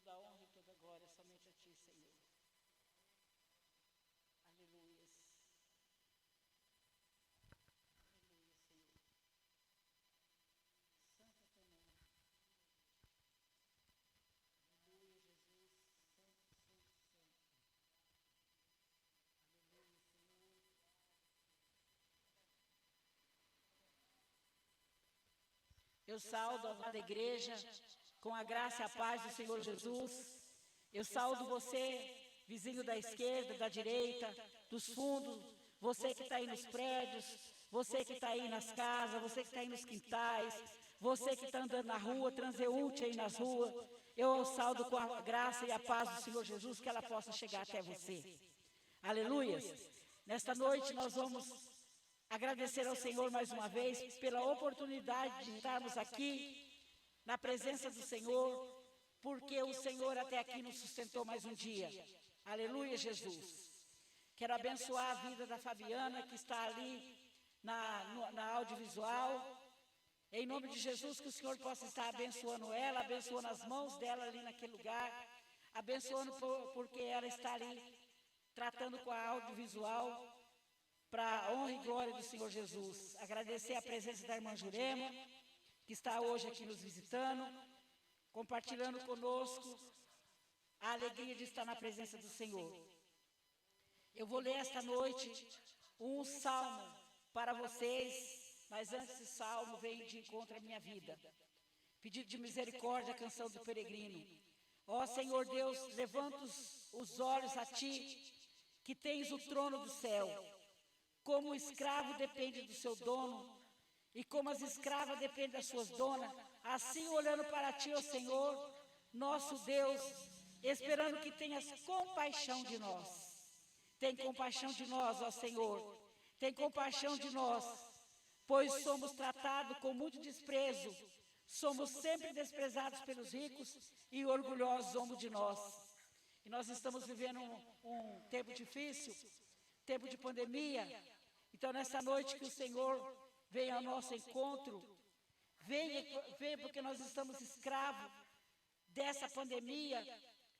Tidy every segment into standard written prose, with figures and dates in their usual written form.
toda a honra e toda a glória somente a Ti, Senhor. Aleluias. Aleluia, Senhor. Santo é Teu nome. Aleluia, Jesus. Santo, santo, santo. Aleluia, Senhor. Eu saudo a amada igreja com a graça e a paz do Senhor Jesus. Eu saudo você, vizinho da esquerda, da direita, dos fundos, você que está aí nos prédios, você que está aí nas casas, você que está aí nos quintais, você que está andando na rua, transeunte aí nas ruas. Eu saudo com a graça e a paz do Senhor Jesus, que ela possa chegar até você. Aleluias. Nesta noite nós vamos agradecer ao Senhor mais uma vez pela oportunidade de estarmos aqui na presença do Senhor, porque o Senhor até aqui nos sustentou mais um dia. Aleluia, Jesus. Quero abençoar a vida da Fabiana, que está ali na audiovisual. Em nome de Jesus, que o Senhor possa estar abençoando ela, abençoando as mãos dela ali naquele lugar, abençoando porque ela está ali tratando com a audiovisual, para a honra e glória do Senhor Jesus. Agradecer a presença da irmã Jurema, que está hoje aqui nos visitando, compartilhando conosco a alegria de estar na presença do Senhor. Eu vou ler esta noite um salmo para vocês, mas antes desse salmo vem de encontro à minha vida. Pedido de misericórdia, a canção do peregrino. Ó Senhor Deus, levanto os olhos a Ti, que tens o trono do céu. Como o escravo depende do seu dono, e como as escravas dependem das suas donas, assim olhando para Ti, ó Senhor, nosso Deus, esperando que tenhas compaixão de nós. Tem compaixão de nós, ó Senhor, tem compaixão de nós, pois somos tratados com muito desprezo, somos sempre desprezados pelos ricos e orgulhosos somos de nós. E nós estamos vivendo um tempo difícil, tempo de pandemia. Então, nessa noite que o Senhor venha ao nosso encontro, venha porque nós estamos escravos dessa pandemia,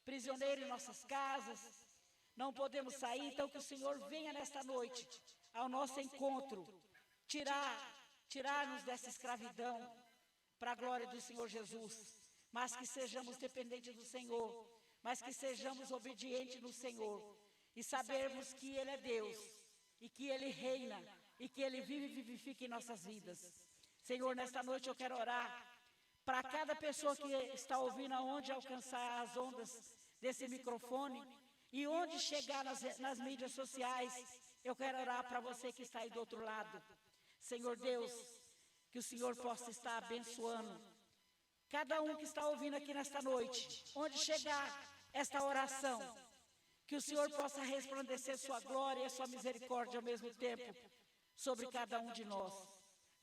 prisioneiros em nossas casas, não podemos sair. Então, que o Senhor venha nesta noite ao nosso encontro, tirar-nos dessa escravidão, para a glória do Senhor Jesus, mas que sejamos dependentes do Senhor, mas que sejamos obedientes no Senhor, e sabermos que Ele é Deus, e que Ele reina, e que Ele vive e vivifica em nossas vidas. Senhor, nesta noite eu quero orar para cada pessoa que está ouvindo, aonde alcançar as ondas desse microfone, e onde chegar nas mídias sociais. Eu quero orar para você que está aí do outro lado. Senhor Deus, que o Senhor possa estar abençoando cada um que está ouvindo aqui nesta noite, onde chegar esta oração, que o Senhor possa resplandecer sua glória e sua misericórdia ao mesmo tempo sobre cada um de nós.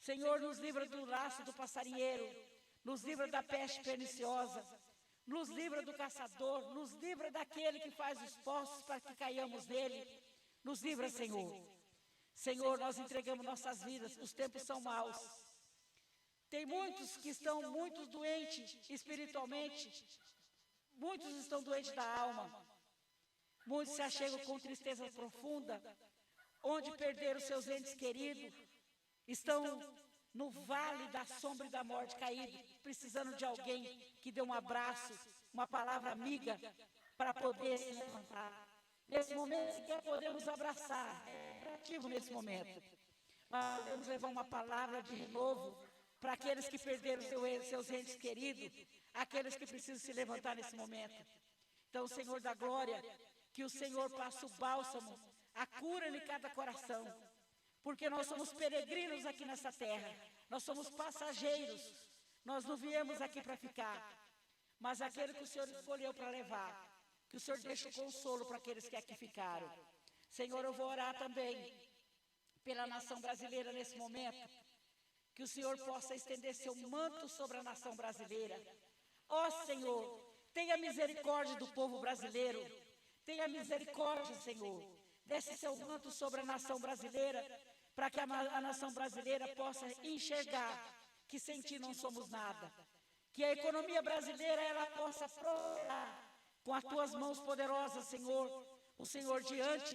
Senhor, nos livra do laço do passarinheiro, nos livra da peste perniciosa, nos livra do caçador, nos livra daquele que faz os poços para que caiamos nele. Nos livra, Senhor. Senhor, nós entregamos nossas vidas, os tempos são maus. Tem muitos que estão muito doentes espiritualmente, muitos estão doentes da alma, muitos se achegam com tristeza profunda, onde perderam seus entes queridos, estão no vale da sombra e da morte caído, precisando de alguém que dê um abraço, uma palavra amiga, para poder se levantar. Nesse momento sequer podemos abraçar, é ativo nesse momento, mas podemos levar uma palavra de renovo para aqueles que perderam seus entes queridos, aqueles que precisam se levantar nesse momento. Então, Senhor da glória, que o Senhor passe o bálsamo, a cura em cada coração, porque nós somos peregrinos aqui nessa terra, nós somos passageiros, nós não viemos aqui para ficar, mas aquele que o Senhor escolheu para levar, que o Senhor deixe o consolo para aqueles que aqui ficaram. Senhor, eu vou orar também pela nação brasileira nesse momento, que o Senhor possa estender seu manto sobre a nação brasileira. Ó Senhor, tenha misericórdia do povo brasileiro, tenha misericórdia, Senhor, desce seu manto sobre a nação brasileira, para que a nação brasileira possa enxergar que sem Ti não somos nada, que a economia brasileira ela possa prosperar com as tuas mãos poderosas, Senhor. O Senhor diante,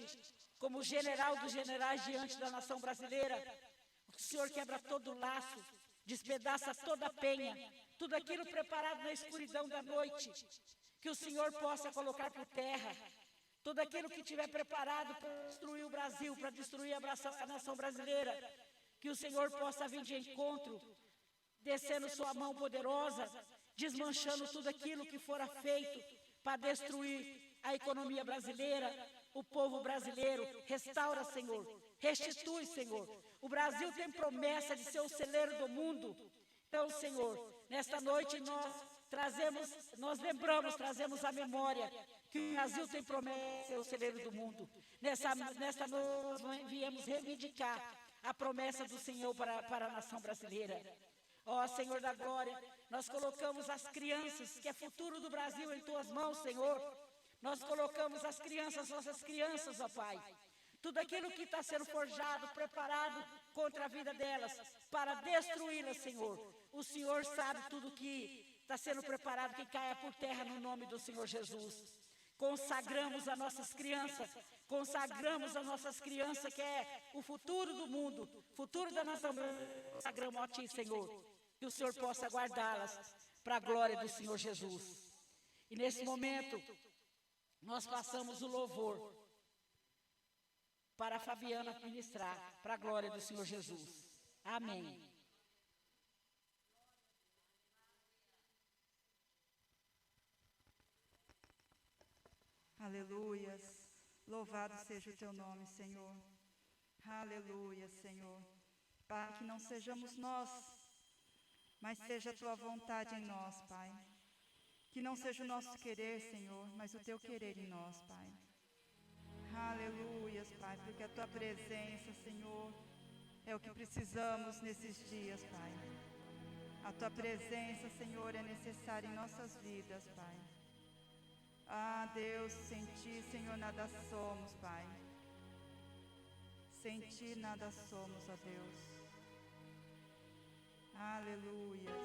como general dos generais diante da nação brasileira. O Senhor quebra todo o laço, despedaça toda a penha, tudo aquilo preparado na escuridão da noite, que o Senhor possa colocar por terra. Tudo aquilo que tiver preparado para destruir o Brasil, para destruir a nação brasileira, que o Senhor possa vir de encontro, descendo sua mão poderosa, desmanchando tudo aquilo que fora feito para destruir a economia brasileira, o povo brasileiro. Restaura, Senhor, restitui, Senhor. O Brasil tem promessa de ser o celeiro do mundo. Então, Senhor, nesta noite nós trazemos a memória que o Brasil tem promessa de ser o celeiro do mundo. Nesta noite nós viemos reivindicar a promessa do Senhor para a nação brasileira. Ó Senhor da glória, nós colocamos as crianças, que é futuro do Brasil, em tuas mãos, Senhor. Nós colocamos as crianças, nossas crianças, ó Pai. Tudo aquilo que está sendo forjado, preparado contra a vida delas, para destruí-las, Senhor. O Senhor sabe tudo que está sendo preparado, que caia por terra no nome do Senhor Jesus. Consagramos as nossas crianças, que é o futuro do mundo, futuro da nação. Consagramos a Ti, Senhor, que o Senhor possa guardá-las para a glória do Senhor Jesus. E nesse momento, nós passamos o louvor para a Fabiana ministrar, para a glória do Senhor Jesus. Amém. Aleluias. Louvado seja o teu nome, Senhor. Aleluia, Senhor. Pai, que não sejamos nós, mas seja a tua vontade em nós, Pai. Que não seja o nosso querer, Senhor, mas o teu querer em nós, Pai. Aleluias, Pai, porque a tua presença, Senhor, é o que precisamos nesses dias, Pai. A tua presença, Senhor, é necessária em nossas vidas, Pai. Ah, Deus, sem ti, Senhor, nada somos, Pai. Sem ti nada somos, ó Deus. Aleluias.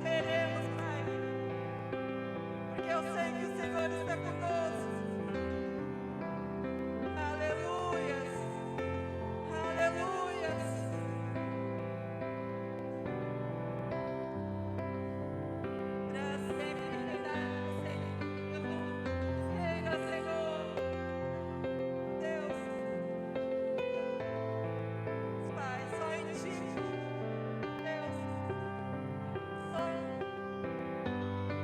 temeremos, Pai, porque eu sei que o Senhor está conosco. Aleluias, aleluias. Para sempre, Senhor, Senhor, Deus, Pai, só em Ti, Deus,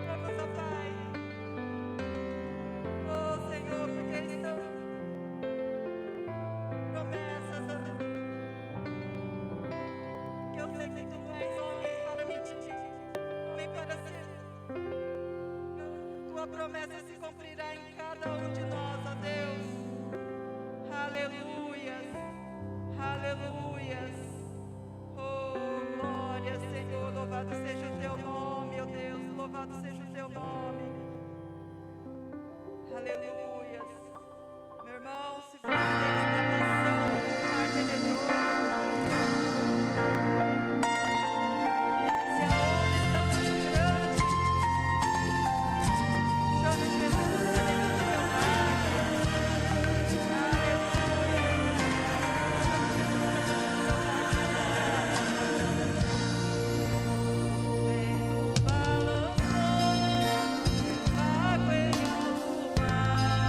só vamos, ó Pai, oh Senhor, porque estão promessas, que eu sei que Tu és homem para mentir, homem para ser. Tua promessa se cumprirá em cada um de nós, ó Deus. Aleluias, aleluias. Oh, glória, Senhor, louvado seja o Teu nome, ó Deus, louvado seja o Teu nome. Aleluias. Meu irmão, se você está passando por um mar tenebroso, se a onda está muito grande, chame Jesus para ele do teu barco. Vento balançou, água em alto mar.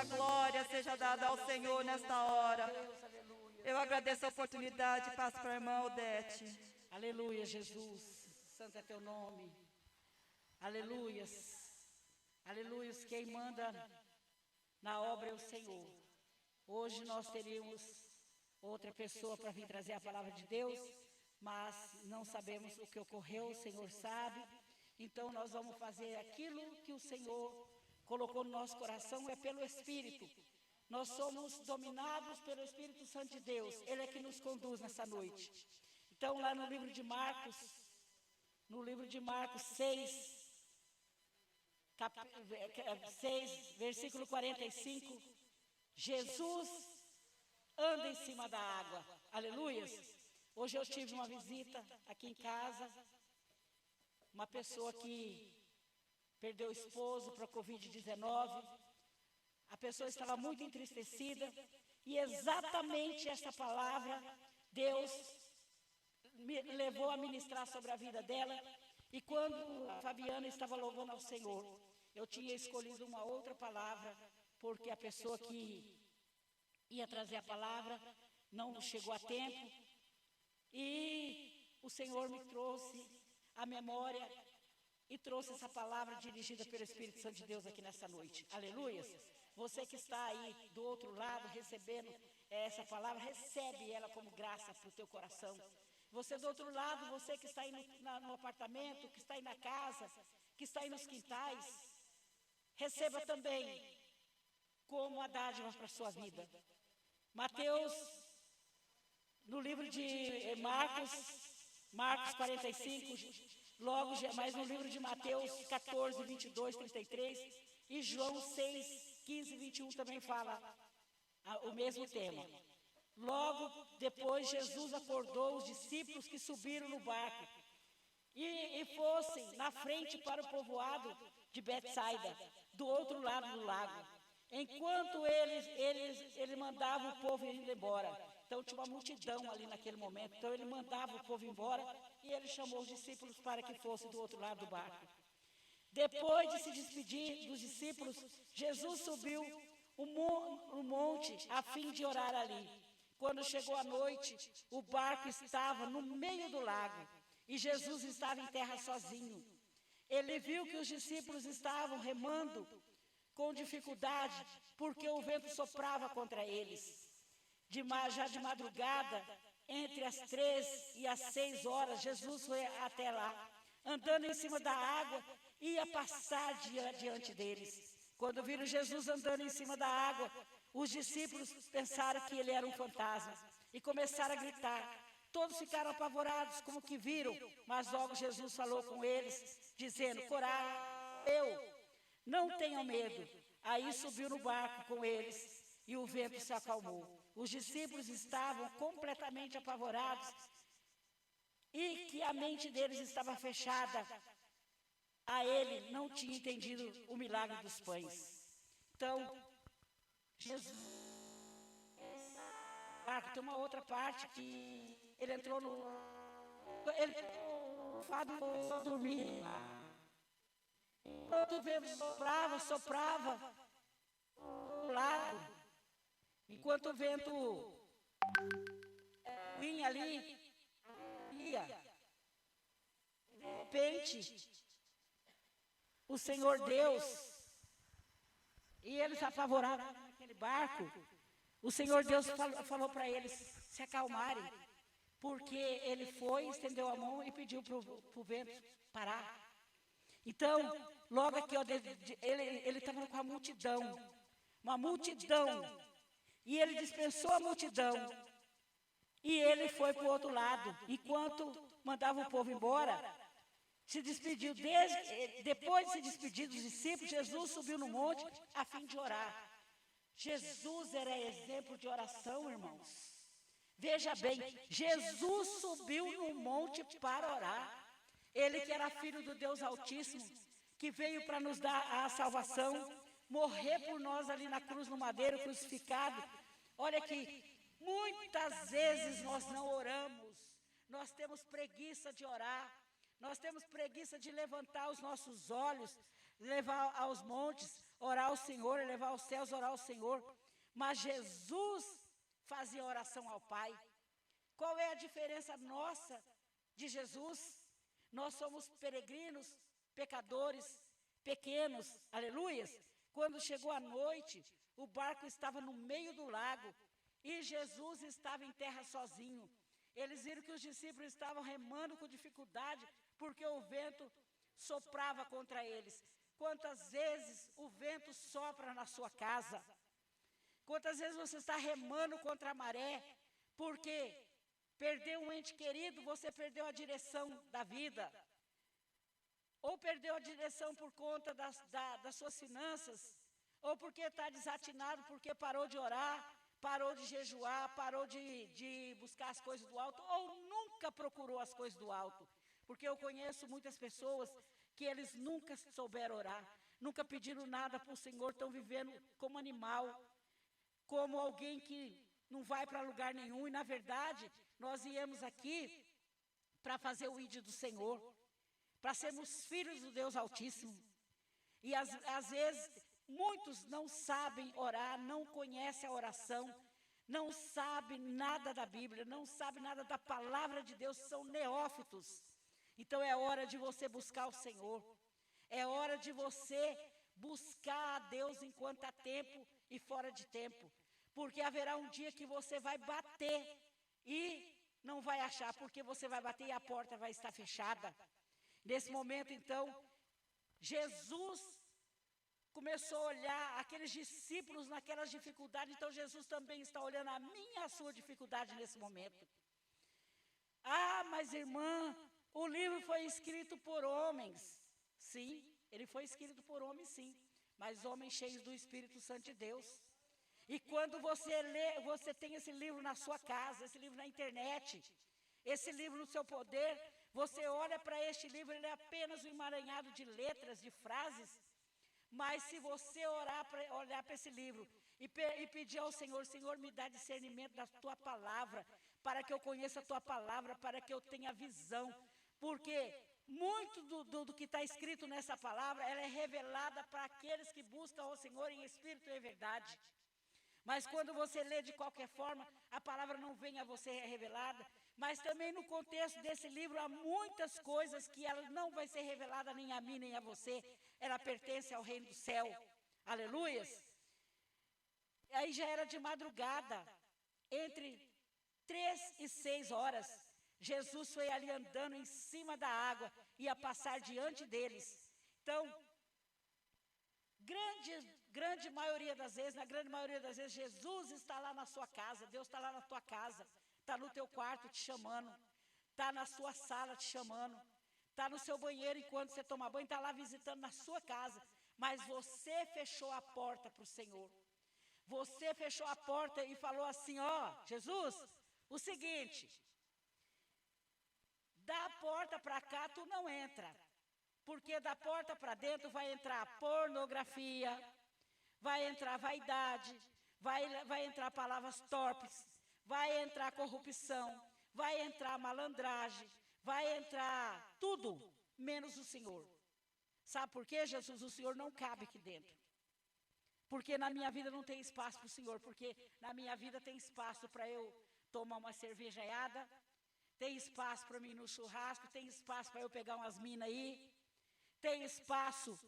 a glória seja dada ao Senhor nesta hora. Deus, aleluia. Eu agradeço a oportunidade e passo para a irmã Odete. Aleluia, Jesus. Santo é teu nome. Aleluias. Aleluias. Quem manda na obra é o Senhor. Hoje nós teríamos outra pessoa para vir trazer a palavra de Deus, mas não sabemos o que ocorreu, o Senhor sabe. Então nós vamos fazer aquilo que o Senhor colocou no nosso coração, é pelo Espírito. Nós somos dominados pelo Espírito Santo de Deus. Ele é que nos conduz nessa noite. Então lá no livro de Marcos 6, versículo 45, Jesus anda em cima da água. Aleluias. Hoje eu tive uma visita aqui em casa, uma pessoa que perdeu o esposo para a Covid-19. A pessoa estava muito entristecida e exatamente esta palavra Deus me levou a ministrar sobre a vida dela. E quando a Fabiana estava louvando ao Senhor, eu tinha escolhido uma outra palavra, porque a pessoa que ia trazer a palavra não chegou a tempo. E o Senhor me trouxe a memória e trouxe essa palavra dirigida pelo Espírito Santo de Deus aqui nessa noite. Aleluias. Você que está aí do outro lado recebendo essa palavra, recebe ela como graça para o teu coração. Você do outro lado, você que está aí no apartamento, que está aí na casa, que está aí nos quintais, receba também como a dádiva para a sua vida. Mateus, no livro de Marcos 45, logo, mas no livro de Mateus 14, 22, 33, e João 6, 15 e 21 também fala o mesmo tema. Logo depois, Jesus acordou os discípulos que subiram no barco e fossem na frente para o povoado de Betsaida, do outro lado do lago. Enquanto ele mandava o povo ir embora. Então tinha uma multidão ali naquele momento. Então ele mandava o povo embora e ele chamou os discípulos para que fossem do outro lado do barco. Depois de se despedir dos discípulos, Jesus subiu o monte a fim de orar ali. Quando chegou a noite, o barco estava no meio do lago e Jesus estava em terra sozinho. Ele viu que os discípulos estavam remando com dificuldade, porque o vento soprava contra eles. Já de madrugada, entre as 3 e as 6 horas, Jesus foi até lá, andando em cima da água, ia passar diante deles. Quando viram Jesus andando em cima da água, os discípulos pensaram que ele era um fantasma e começaram a gritar. Todos ficaram apavorados, como que viram, mas logo Jesus falou com eles, dizendo: coragem, não tenham medo. Aí subiu no barco com eles e o vento se acalmou. Os discípulos estavam completamente apavorados e que a mente deles estava fechada. A ele não tinha entendido o milagre dos pães. Então, Jesus, tem uma outra parte que ele entrou no... Ele fado dormir. Quando o vento soprava do lado, enquanto o vento vinha ali, ia. De repente, o Senhor Deus, e eles apavoraram naquele barco, o Senhor Deus falou para eles se acalmarem, porque ele foi, estendeu a mão e pediu para o vento parar. Então, logo aqui, ó, ele estava com a multidão, uma multidão, e ele dispensou a multidão, e ele foi para o outro lado, enquanto mandava o povo embora. Se despediu, depois de se despedir dos discípulos, Jesus subiu no monte a fim de orar. Jesus era exemplo de oração, irmãos. Veja bem, Jesus subiu no monte para orar. Ele que era filho do Deus Altíssimo, que veio para nos dar a salvação, morrer por nós ali na cruz, no madeiro, crucificado. Olha aqui, muitas vezes nós não oramos, nós temos preguiça de orar. Nós temos preguiça de levantar os nossos olhos, levar aos montes, orar ao Senhor, elevar aos céus, orar ao Senhor. Mas Jesus fazia oração ao Pai. Qual é a diferença nossa de Jesus? Nós somos peregrinos, pecadores, pequenos, aleluias. Quando chegou a noite, o barco estava no meio do lago e Jesus estava em terra sozinho. Eles viram que os discípulos estavam remando com dificuldade porque o vento soprava contra eles. Quantas vezes o vento sopra na sua casa? Quantas vezes você está remando contra a maré porque perdeu um ente querido, você perdeu a direção da vida? Ou perdeu a direção por conta das suas finanças, ou porque está desatinado, porque parou de orar, parou de jejuar, parou de buscar as coisas do alto, ou nunca procurou as coisas do alto. Porque eu conheço muitas pessoas que eles nunca souberam orar, nunca pediram nada para o Senhor, estão vivendo como animal, como alguém que não vai para lugar nenhum. E na verdade, nós viemos aqui para fazer o ID do Senhor, para sermos filhos do Deus Altíssimo. E às vezes, muitos não sabem orar, não conhecem a oração, não sabem nada da Bíblia, não sabem nada da palavra de Deus, são neófitos. Então é hora de você buscar o Senhor, é hora de você buscar a Deus enquanto há tempo e fora de tempo, porque haverá um dia que você vai bater e não vai achar, porque você vai bater e a porta vai estar fechada. Nesse momento, então, Jesus começou a olhar aqueles discípulos naquelas dificuldades, então Jesus também está olhando a minha e a sua dificuldade nesse momento. Ah, mas irmã, o livro foi escrito por homens. Sim, ele foi escrito por homens, sim, mas homens cheios do Espírito Santo de Deus. E quando você lê, você tem esse livro na sua casa, esse livro na internet, esse livro no seu poder, você olha para este livro, ele é apenas um emaranhado de letras, de frases, mas se você olhar para esse livro e pedir ao Senhor, Senhor, me dá discernimento da Tua palavra, para que eu conheça a Tua palavra, para que eu tenha visão, porque muito do que está escrito nessa palavra, ela é revelada para aqueles que buscam ao Senhor em espírito e em verdade. Mas quando você lê de qualquer forma, a palavra não vem a você revelada. Mas também no contexto desse livro há muitas coisas que ela não vai ser revelada nem a mim nem a você. Ela pertence ao reino do céu. Aleluias. Aí já era de madrugada, entre 3 e 6 horas. Jesus foi ali andando em cima da água, ia passar diante deles. Então, grande maioria das vezes, na grande maioria das vezes, Jesus está lá na sua casa, Deus está lá na tua casa, está no teu quarto te chamando, está na sua sala te chamando, está no seu banheiro enquanto você toma banho, está lá visitando na sua casa, mas você fechou a porta para o Senhor. Você fechou a porta e falou assim, ó, Jesus, o seguinte, da porta para cá tu não entra, porque da porta para dentro vai entrar pornografia, vai entrar vaidade, vai entrar palavras torpes, vai entrar corrupção, vai entrar malandragem, vai entrar tudo, menos o Senhor. Sabe por quê, Jesus? O Senhor não cabe aqui dentro. Porque na minha vida não tem espaço para o Senhor, porque na minha vida tem espaço para eu tomar uma cervejaiada, tem espaço para mim ir no churrasco, tem espaço para eu pegar umas minas aí, tem espaço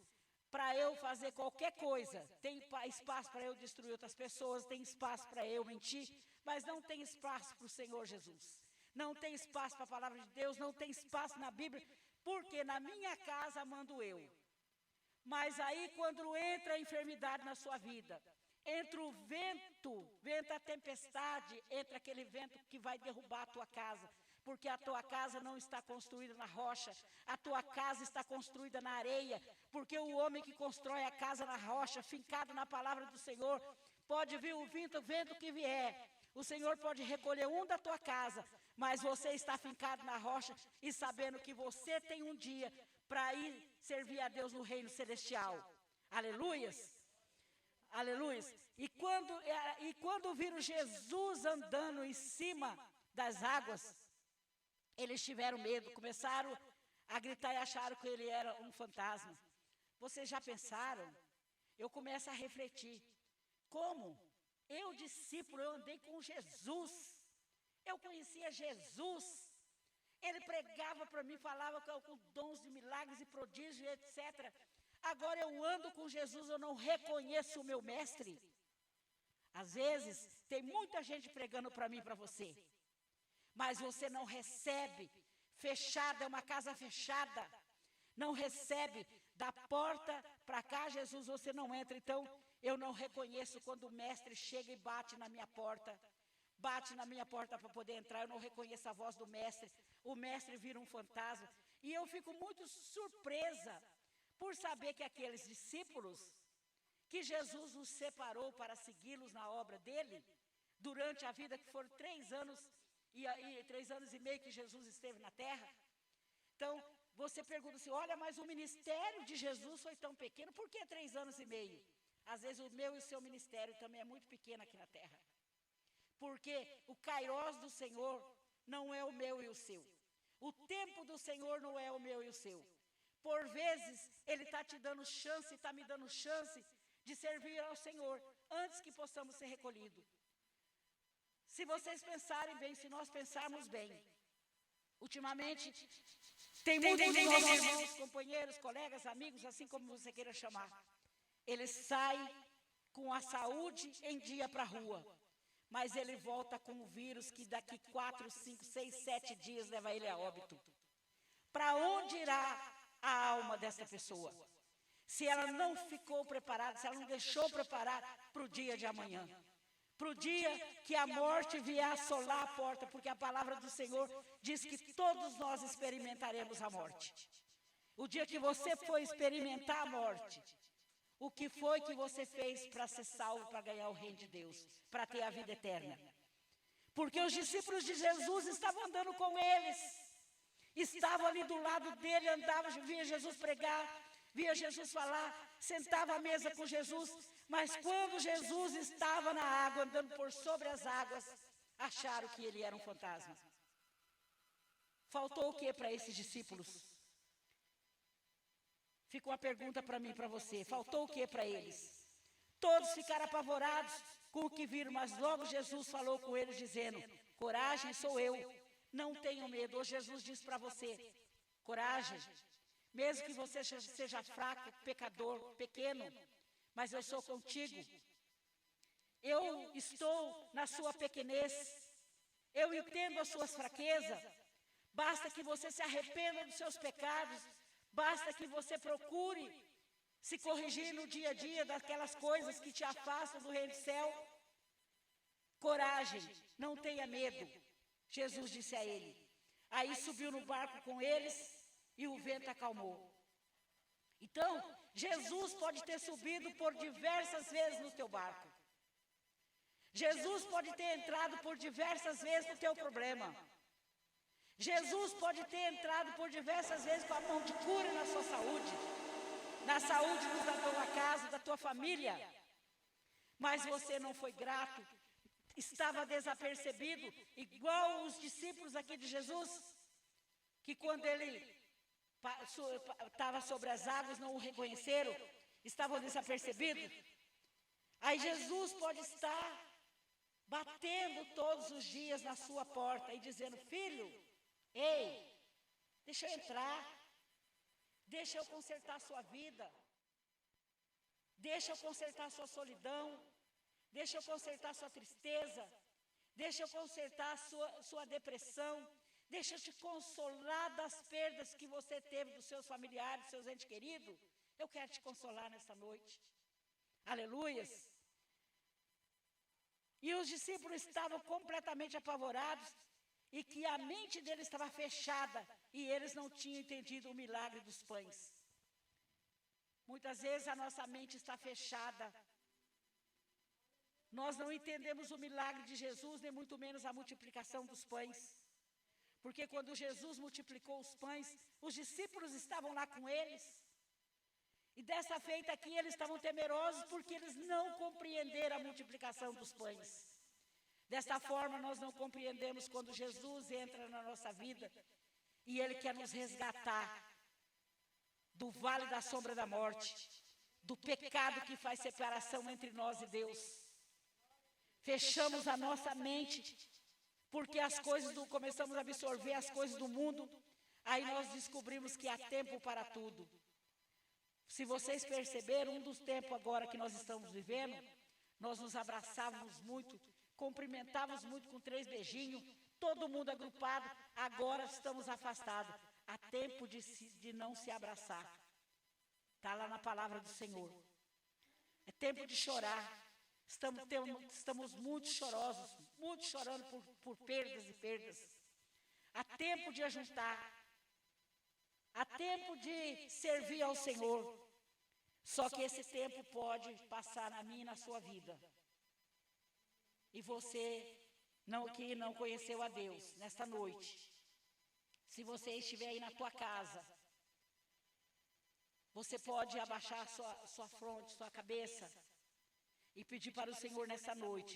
para eu fazer qualquer coisa, tem espaço para eu destruir outras pessoas, tem espaço para eu mentir, mas não tem espaço para o Senhor Jesus. Não tem espaço para a palavra de Deus, não tem espaço na Bíblia, porque na minha casa mando eu. Mas aí quando entra a enfermidade na sua vida, entra o vento, a tempestade, entra aquele vento que vai derrubar a tua casa, porque a tua casa não está construída na rocha, a tua casa está construída na areia, porque o homem que constrói a casa na rocha, fincado na palavra do Senhor, pode vir o vento que vier, o Senhor pode recolher um da tua casa, mas você está fincado na rocha e sabendo que você tem um dia para ir servir a Deus no reino celestial. Aleluias. Aleluias. E quando viram Jesus andando em cima das águas, eles tiveram medo, começaram a gritar e acharam que ele era um fantasma. Vocês já pensaram eu começo a refletir. Como? Eu, discípulo, eu andei com Jesus. Eu conhecia Jesus. Ele pregava para mim, falava com dons de milagres e prodígios, etc. Agora eu ando com Jesus, eu não reconheço o meu mestre. Às vezes, tem muita gente pregando para mim e para você. Mas você não recebe. Fechada, é uma casa fechada. Não recebe. Da porta para cá, Jesus, você não entra. Então, eu não reconheço quando o mestre chega e bate na minha porta. Bate na minha porta para poder entrar, eu não reconheço a voz do mestre. O mestre vira um fantasma. E eu fico muito surpresa por saber que aqueles discípulos que Jesus os separou para segui-los na obra dele, durante a vida, que foram 3 anos, e 3 anos e meio que Jesus esteve na terra. Então, você pergunta assim, olha, mas o ministério de Jesus foi tão pequeno, por que 3 anos e meio? Às vezes o meu e o seu ministério também é muito pequeno aqui na terra. Porque o kairós do Senhor não é o meu e o seu. O tempo do Senhor não é o meu e o seu. Por vezes, Ele está te dando chance, está me dando chance de servir ao Senhor, antes que possamos ser recolhidos. Se vocês pensarem bem, se nós pensarmos bem, ultimamente, tem muitos nossos irmãos, companheiros, colegas, amigos, assim como você queira chamar. Ele sai com a saúde em dia para a rua, mas ele volta com o vírus que daqui 4, 5, 6, 7 dias leva ele a óbito. Para onde irá a alma dessa pessoa? Se ela não ficou preparada, se ela não deixou preparada para o dia de amanhã. Para o dia que a morte vier assolar a porta, porque a palavra do Senhor diz que todos nós experimentaremos a morte. O dia que você for experimentar a morte, o que foi que você fez para ser salvo, para ganhar o reino de Deus, para ter a vida eterna? Porque os discípulos de Jesus estavam andando com eles, estavam ali do lado dele, andavam, via Jesus pregar, via Jesus falar, sentava à mesa com Jesus, mas quando Jesus estava na água, andando por sobre as águas, acharam que ele era um fantasma. Faltou o que para esses discípulos? Fica uma pergunta para mim e para você. Faltou o que para eles? Todos ficaram apavorados com o que viram, mas logo Jesus falou com eles dizendo, coragem, sou eu, não tenham medo. Hoje Jesus diz para você, coragem, mesmo que você seja fraco, pecador, pequeno, mas eu sou contigo. Eu estou na sua pequenez, eu entendo as suas fraquezas, basta que você se arrependa dos seus pecados, basta que você procure se corrigir no dia a dia daquelas coisas que te afastam do reino do céu. Coragem, não tenha medo, Jesus disse a ele. Aí subiu no barco com eles e o vento acalmou. Então, Jesus pode ter subido por diversas vezes no teu barco. Jesus pode ter entrado por diversas vezes no teu problema. Jesus pode ter entrado por diversas vezes com a mão de cura na sua saúde, na saúde da tua casa, da tua família. Mas você não foi grato, estava desapercebido, igual os discípulos aqui de Jesus, que quando ele estava sobre as águas não o reconheceram, estavam desapercebidos. Aí Jesus pode estar batendo todos os dias na sua porta e dizendo, filho, ei, deixa eu entrar, deixa eu consertar a sua vida, deixa eu consertar a sua solidão, deixa eu consertar a sua tristeza, deixa eu consertar a sua depressão, deixa eu te consolar das perdas que você teve dos seus familiares, dos seus entes queridos. Eu quero te consolar nesta noite. Aleluias. E os discípulos estavam completamente apavorados e que a mente deles estava fechada e eles não tinham entendido o milagre dos pães. Muitas vezes a nossa mente está fechada. Nós não entendemos o milagre de Jesus, nem muito menos a multiplicação dos pães. Porque quando Jesus multiplicou os pães, os discípulos estavam lá com eles. E dessa feita aqui eles estavam temerosos porque eles não compreenderam a multiplicação dos pães. Desta forma nós não compreendemos quando Jesus entra na nossa vida e Ele quer nos resgatar do vale da sombra da morte. do pecado que faz separação entre nós e Deus. Fechamos a nossa mente, porque começamos a absorver as coisas do mundo, aí nós descobrimos que há tempo para tudo. Se vocês perceberam, um dos tempos agora que nós estamos vivendo, nós nos abraçávamos muito, cumprimentávamos muito com 3 beijinhos, todo mundo agrupado, agora estamos afastados. Há tempo de não se abraçar. Está lá na palavra do Senhor. É tempo de chorar. Estamos muito chorosos, muito chorando por perdas e perdas. Há tempo de ajuntar. Há tempo de servir ao Senhor. Só que esse tempo pode passar na minha e na sua vida. E você que não conheceu a Deus nesta noite, se você estiver aí na tua casa, você pode abaixar sua fronte, sua cabeça e pedir para o Senhor nessa noite: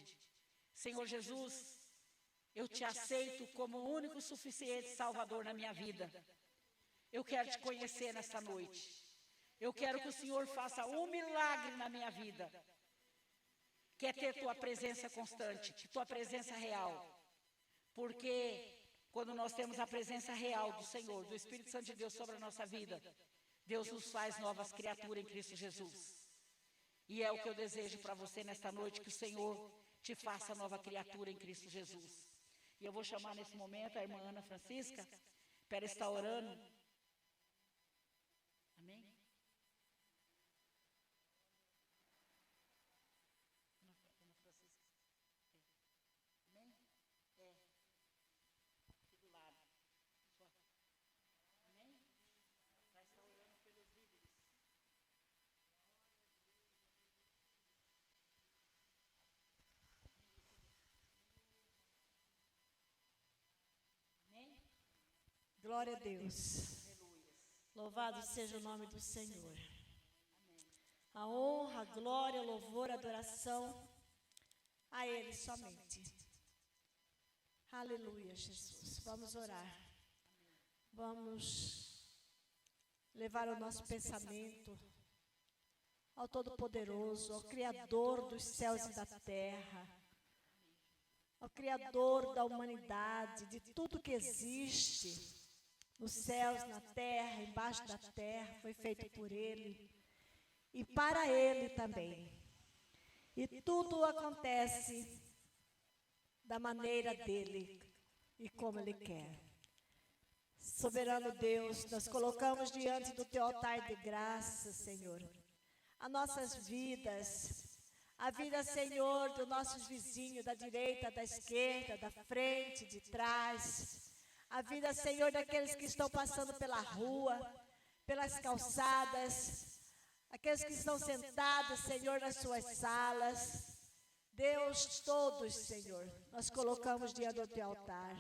Senhor Jesus, eu te aceito como o único suficiente Salvador na minha vida. Eu quero te conhecer nessa noite. Eu quero que o Senhor faça um milagre na minha vida. Quer ter tua presença constante, tua presença real. Porque quando nós temos a presença real do Senhor, do Espírito Santo de Deus sobre a nossa vida, Deus nos faz novas criaturas em Cristo Jesus. E é o que eu desejo para você nesta noite, que o Senhor te faça nova criatura em Cristo Jesus. E eu vou chamar nesse momento a irmã Ana Francisca para estar orando. Amém? Glória a Deus. Louvado seja o nome do Senhor. A honra, a glória, o louvor, a adoração a Ele somente. Aleluia, Jesus. Vamos orar. Vamos levar o nosso pensamento ao Todo-Poderoso, ao Criador dos céus e da terra, ao Criador da humanidade, de tudo que existe nos céus, na terra, embaixo da terra, foi feito por Ele e para Ele também. E tudo acontece da maneira dEle e como Ele quer. Soberano Deus, nós colocamos diante do Teu altar de graça, Senhor, as nossas vidas, a vida, Senhor, dos nossos vizinhos, da direita, da esquerda, da frente, de trás. A vida, Senhor, daqueles que estão passando pela rua, pelas calçadas, aqueles que estão sentados, Senhor, nas suas salas. Deus, todos, Senhor, nós colocamos diante do Teu altar.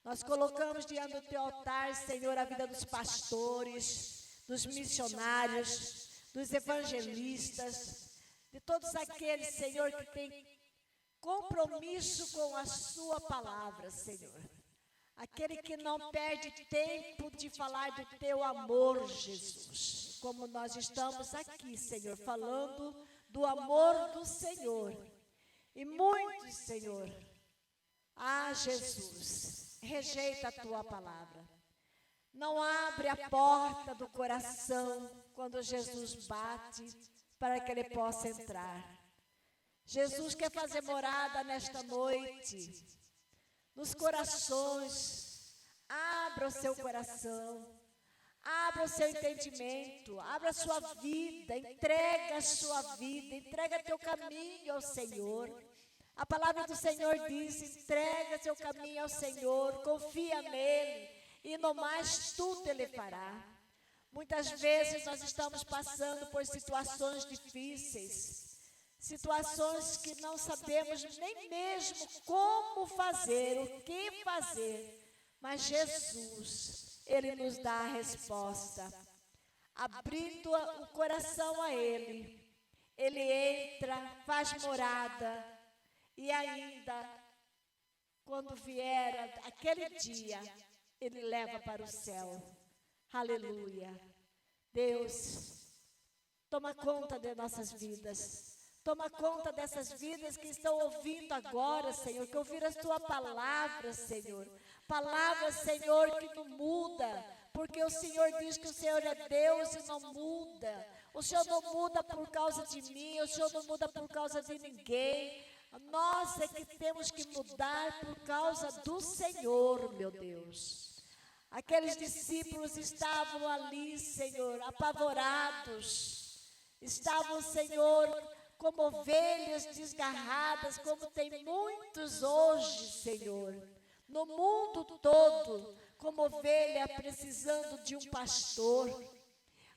Nós colocamos diante do Teu altar, Senhor, a vida dos pastores, dos missionários, dos evangelistas, de todos aqueles, Senhor, que têm compromisso com a Sua palavra, Senhor. Aquele que não perde tempo de falar do Teu amor, Jesus. Como nós estamos aqui, Senhor, falando do amor do Senhor. E muitos, Senhor, Jesus, rejeita a Tua palavra. Não abre a porta do coração quando Jesus bate para que Ele possa entrar. Jesus quer fazer morada nesta noite nos corações. Abra o seu coração, abra o seu entendimento, abra a sua vida, entrega a sua vida, entrega teu caminho ao Senhor. A palavra do Senhor diz: entrega seu caminho ao Senhor, confia nele, e no mais tudo Ele fará. Muitas vezes nós estamos passando por situações difíceis, situações que não sabemos nem mesmo como fazer, o que fazer, mas Jesus, Ele nos dá a resposta. Abrindo o coração a Ele, Ele entra, faz morada, e ainda, quando vier aquele dia, Ele leva para o céu. Aleluia. Deus, Toma conta de nossas vidas. Toma conta dessas vidas que estão ouvindo agora, Senhor, que ouviram a tua palavra, Senhor. Palavra, Senhor, que não muda, porque o Senhor diz que o Senhor é Deus e não muda. O Senhor não muda por causa de mim, o Senhor não muda por causa de ninguém. Nós é que temos que mudar por causa do Senhor, meu Deus. Aqueles discípulos estavam ali, Senhor, apavorados. Estavam, Senhor, como ovelhas desgarradas, como tem muitos hoje, Senhor. No mundo todo, como ovelha precisando de um pastor.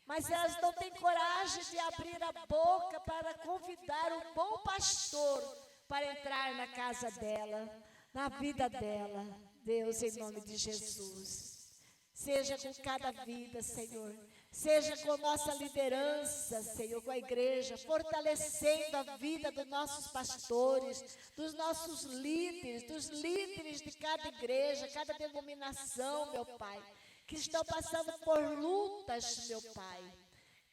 Mas elas não têm coragem de abrir a boca para convidar um bom pastor para entrar na casa dela, na vida dela. Deus, em nome de Jesus. Seja com cada vida, Senhor. Seja com nossa liderança, Senhor, com a igreja, fortalecendo a vida dos nossos pastores, dos nossos líderes, dos líderes de cada igreja, cada denominação, meu Pai, que estão passando por lutas, meu Pai.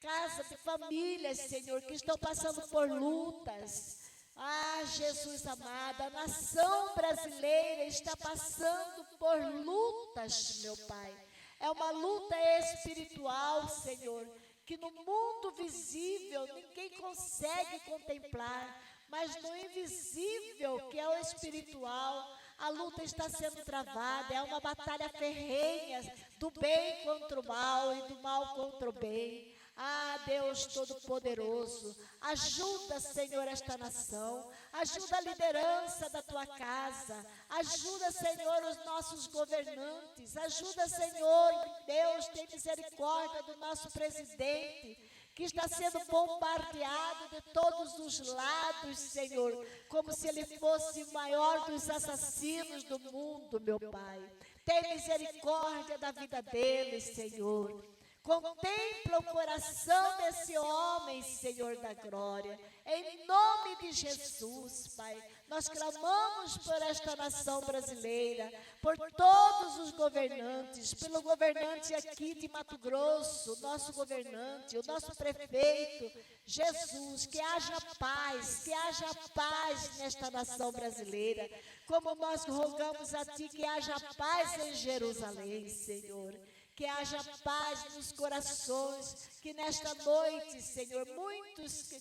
Casa de famílias, Senhor, que estão passando por lutas. Ah, Jesus amado, a nação brasileira está passando por lutas, meu Pai. É uma luta espiritual, Senhor, que no mundo visível ninguém consegue contemplar, mas no invisível, que é o espiritual, a luta está sendo travada. É uma batalha ferrenha do bem contra o mal e do mal contra o bem. Ah, Deus Todo-Poderoso, ajuda, Senhor, esta nação, ajuda a liderança da tua casa, ajuda, Senhor, os nossos governantes, ajuda, Senhor, Deus, tem misericórdia do nosso presidente, que está sendo bombardeado de todos os lados, Senhor, como se ele fosse o maior dos assassinos do mundo, meu Pai. Tem misericórdia da vida dele, Senhor. Contempla o coração desse homem, Senhor da glória. Em nome de Jesus, Pai, nós clamamos por esta nação brasileira, por todos os governantes, pelo governante aqui de Mato Grosso, o nosso governante, o nosso prefeito, Jesus, que haja paz nesta nação brasileira, como nós rogamos a Ti que haja paz em Jerusalém, Senhor. Que haja paz nos corações, que nesta noite, Senhor, muitos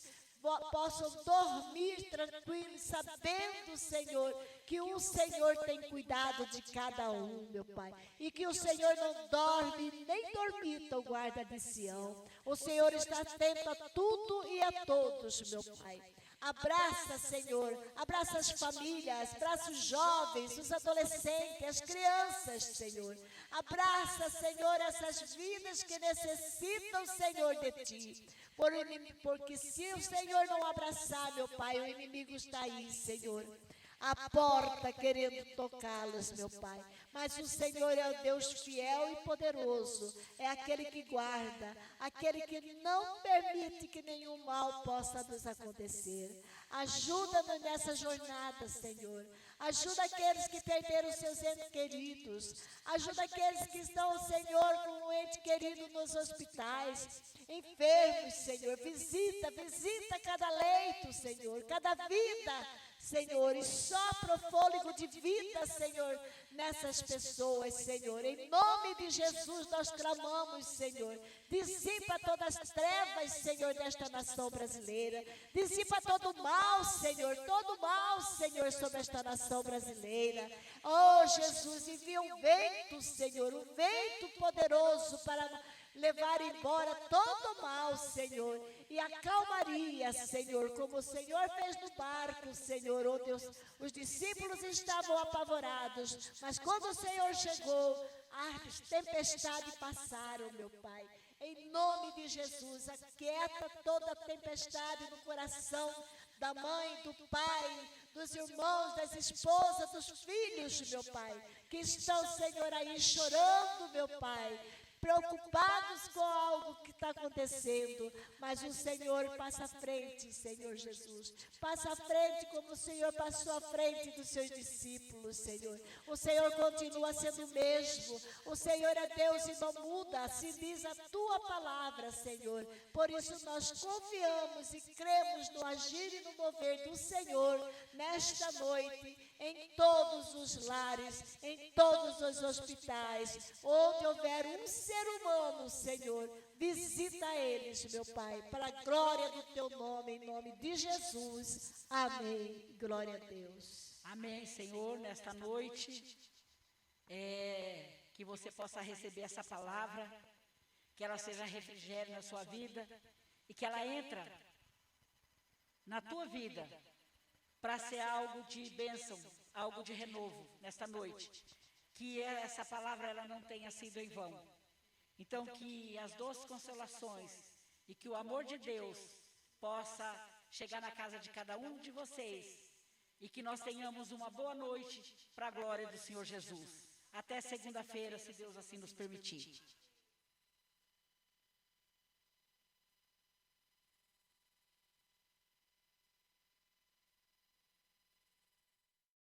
possam dormir tranquilos, sabendo, Senhor, que o Senhor tem cuidado de cada um, meu Pai, e que o Senhor não dorme, nem dormita o guarda de Sião. O Senhor está atento a tudo e a todos, meu Pai. Abraça, Senhor, abraça as famílias, abraça os jovens, os adolescentes, as crianças, Senhor. Abraça, Senhor, essas vidas que necessitam, Senhor, de Ti. Porque se o Senhor não abraçar, meu Pai, o inimigo está aí, Senhor. A porta querendo tocá-los, meu Pai. Mas o Senhor é o Deus fiel e poderoso. É aquele que guarda, aquele que não permite que nenhum mal possa nos acontecer. Ajuda-nos nessa jornada, Senhor. Ajuda aqueles que perderam seus entes queridos. Ajuda aqueles que estão, Senhor, com um ente querido nos hospitais. Enfermos, Senhor. Visita cada leito, Senhor. Cada vida, Senhor, e sopra o fôlego de vida, Senhor, nessas pessoas, Senhor. Em nome de Jesus nós clamamos, Senhor. Dissipa todas as trevas, Senhor, desta nação brasileira. Dissipa todo o mal, Senhor, sobre esta nação brasileira. Oh, Jesus, envia um vento, Senhor, um vento poderoso para levar embora todo o mal, Senhor, e a calmaria, Senhor, como o Senhor fez no barco, Senhor, onde os discípulos estavam apavorados, mas quando o Senhor chegou, as tempestades passaram, meu Pai. Em nome de Jesus, aquieta toda a tempestade no coração da mãe, do pai, dos irmãos, das esposas, dos filhos, meu Pai, que estão, Senhor, aí chorando, meu Pai, preocupados com algo que está acontecendo, mas o Senhor passa à frente, Senhor Jesus. Passa à frente como o Senhor passou à frente dos seus discípulos, Senhor. O Senhor continua sendo o mesmo. O Senhor é Deus e não muda, assim diz a tua palavra, Senhor. Por isso nós confiamos e cremos no agir e no mover do Senhor nesta noite, em todos os lares, em todos os hospitais, onde houver um ser humano, Senhor, visita eles, meu Pai, para a glória do teu nome, em nome de Jesus. Amém. Glória a Deus. Amém, Senhor, nesta noite, que você possa receber essa palavra, que ela seja refrigério na sua vida e que ela entra na tua vida para ser algo de bênção, algo de renovo nesta noite. Que essa palavra ela não tenha sido em vão. Então, que as doces consolações e que o amor de Deus possa chegar na casa de cada um de vocês e que nós tenhamos uma boa noite para a glória do Senhor Jesus. Até segunda-feira, se Deus assim nos permitir.